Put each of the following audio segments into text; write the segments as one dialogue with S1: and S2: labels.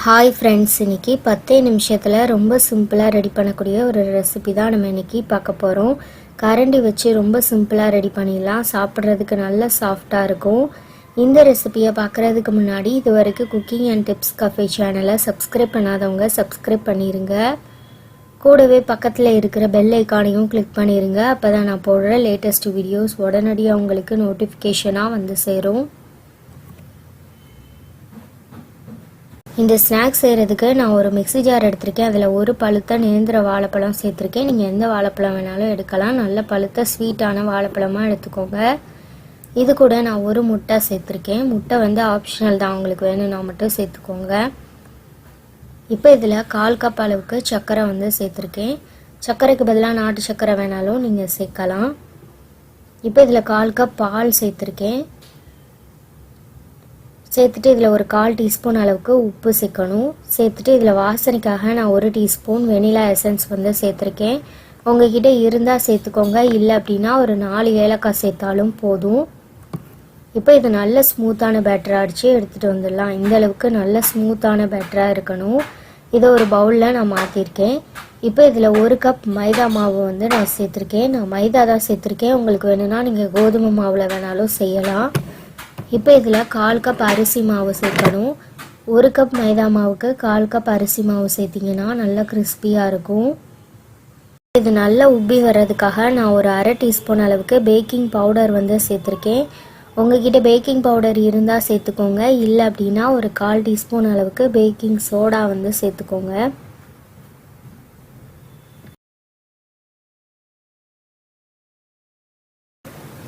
S1: Hi friends, இன்றைக்கி 10 நிமிஷத்தில் ரொம்ப சிம்பிளாக ரெடி பண்ணக்கூடிய ஒரு ரெசிபி தான் நம்ம இன்றைக்கி பார்க்க போகிறோம். கரண்டி வச்சு ரொம்ப சிம்பிளாக ரெடி பண்ணிடலாம். சாப்பிட்றதுக்கு நல்ல சாஃப்டாக இருக்கும். இந்த ரெசிபியை பார்க்குறதுக்கு முன்னாடி இது வரைக்கும் குக்கிங் அண்ட் டிப்ஸ் கஃபே சேனலை சப்ஸ்கிரைப் பண்ணாதவங்க சப்ஸ்கிரைப் பண்ணிடுங்க. கூடவே பக்கத்தில் இருக்கிற பெல் ஐக்கானையும் கிளிக் பண்ணிடுங்க. அப்போ தான் நான் போடுற லேட்டஸ்ட் வீடியோஸ் உடனடியாக உங்களுக்கு நோட்டிஃபிகேஷனாக வந்து சேரும். இந்த ஸ்நாக்ஸ் செய்கிறதுக்கு நான் ஒரு மிக்ஸி ஜார் எடுத்திருக்கேன். அதில் ஒரு பழுத்த நேந்திர வாழைப்பழம் சேர்த்துருக்கேன். நீங்கள் எந்த வாழைப்பழம் வேணாலும் எடுக்கலாம். நல்ல பழுத்த ஸ்வீட்டான வாழைப்பழமாக எடுத்துக்கோங்க. இது கூட நான் ஒரு முட்டை சேர்த்துருக்கேன். முட்டை வந்து ஆப்ஷனல் தான், உங்களுக்கு வேணும்னா மட்டும் சேர்த்துக்கோங்க. இப்போ இதில் 1/4 கப் அளவுக்கு சர்க்கரை வந்து சேர்த்துருக்கேன். சர்க்கரைக்கு பதிலாக நாட்டு சர்க்கரை வேணாலும் நீங்கள் சேர்க்கலாம். இப்போ இதில் 1/4 கப் பால் சேர்த்துருக்கேன். சேர்த்துட்டு இதில் ஒரு 1/4 டீஸ்பூன் அளவுக்கு உப்பு சேர்க்கணும். சேர்த்துட்டு இதில் வாசனைக்காக நான் 1 டீஸ்பூன் வெனிலா எசன்ஸ் வந்து சேர்த்துருக்கேன். உங்ககிட்ட இருந்தால் சேர்த்துக்கோங்க, இல்லை அப்படின்னா ஒரு 4 ஏலக்காய் சேர்த்தாலும் போதும். இப்போ இது நல்ல ஸ்மூத்தான பேட்டராக அடித்து எடுத்துகிட்டு வந்துடலாம். இந்தளவுக்கு நல்ல ஸ்மூத்தான பேட்டராக இருக்கணும். இதை ஒரு பவுலில் நான் மாற்றிருக்கேன். இப்போ இதில் 1 கப் மைதா மாவு வந்து நான் சேர்த்துருக்கேன். நான் மைதா தான் சேர்த்துருக்கேன். உங்களுக்கு வேணும்னா நீங்கள் கோதுமை மாவில் வேணாலும் செய்யலாம். இப்போ இதில் 1/4 கப் அரிசி மாவு சேர்க்கணும். 1 கப் மைதா மாவுக்கு 1/4 கப் அரிசி மாவு சேர்த்திங்கன்னா நல்லா கிறிஸ்பியாக இருக்கும். இது நல்லா உப்பி வர்றதுக்காக நான் ஒரு 1/2 டீஸ்பூன் அளவுக்கு பேக்கிங் பவுடர் வந்து சேர்த்துருக்கேன். உங்ககிட்ட பேக்கிங் பவுடர் இருந்தால் சேர்த்துக்கோங்க, இல்லை அப்படின்னா ஒரு 1/4 டீஸ்பூன் அளவுக்கு பேக்கிங் சோடா வந்து சேர்த்துக்கோங்க.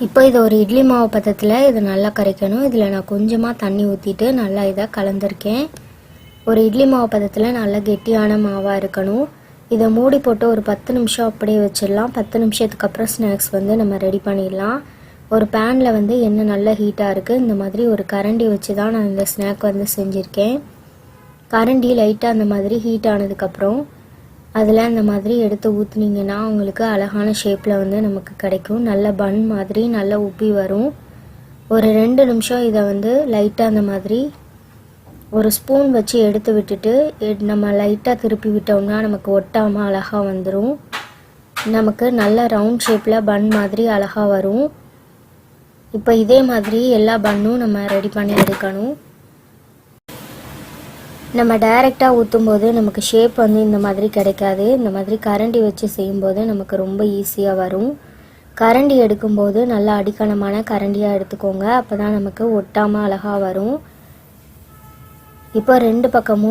S1: இப்போ இதை ஒரு இட்லி மாவு பதத்தில் இதை நல்லா கரைக்கணும். இதில் நான் கொஞ்சமாக தண்ணி ஊற்றிட்டு நல்லா இதை கலந்துருக்கேன். ஒரு இட்லி மாவு பதத்தில் நல்லா கெட்டியான மாவாக இருக்கணும். இதை மூடி போட்டு ஒரு 10 நிமிஷம் அப்படியே வச்சிடலாம். 10 நிமிஷத்துக்கு அப்புறம் ஸ்நாக்ஸ் வந்து நம்ம ரெடி பண்ணிடலாம். ஒரு பேனில் வந்து எண்ணெய் நல்லா ஹீட்டாக இருக்குது. இந்த மாதிரி ஒரு கரண்டி வச்சு தான் நான் இந்த ஸ்நாக் வந்து செஞ்சுருக்கேன். கரண்டி லைட்டாக அந்த மாதிரி ஹீட் ஆனதுக்கப்புறம் அதில் அந்த மாதிரி எடுத்து ஊற்றுனீங்கன்னா உங்களுக்கு அழகான ஷேப்பில் வந்து நமக்கு கிடைக்கும். நல்ல பன் மாதிரி நல்லா உப்பி வரும். ஒரு 2 நிமிஷம் இதை வந்து லைட்டாக அந்த மாதிரி ஒரு ஸ்பூன் வச்சு எடுத்து விட்டுட்டு நம்ம லைட்டாக திருப்பி விட்டோம்னா நமக்கு ஒட்டாமல் அழகாக வந்துடும். நமக்கு நல்ல ரவுண்ட் ஷேப்பில் பன் மாதிரி அழகாக வரும். இப்போ இதே மாதிரி எல்லா பன்னும் நம்ம ரெடி பண்ணி எடுக்கணும். நம்ம டைரெக்டாக ஊற்றும்போது நமக்கு ஷேப் வந்து இந்த மாதிரி கிடைக்காது. இந்த மாதிரி கரண்டி வச்சு செய்யும்போது நமக்கு ரொம்ப ஈஸியாக வரும். கரண்டி எடுக்கும்போது நல்லா அடிக்கணமான கரண்டியாக எடுத்துக்கோங்க, அப்போ தான் நமக்கு ஒட்டாமல் அழகாக வரும். இப்போ 2 பக்கமும்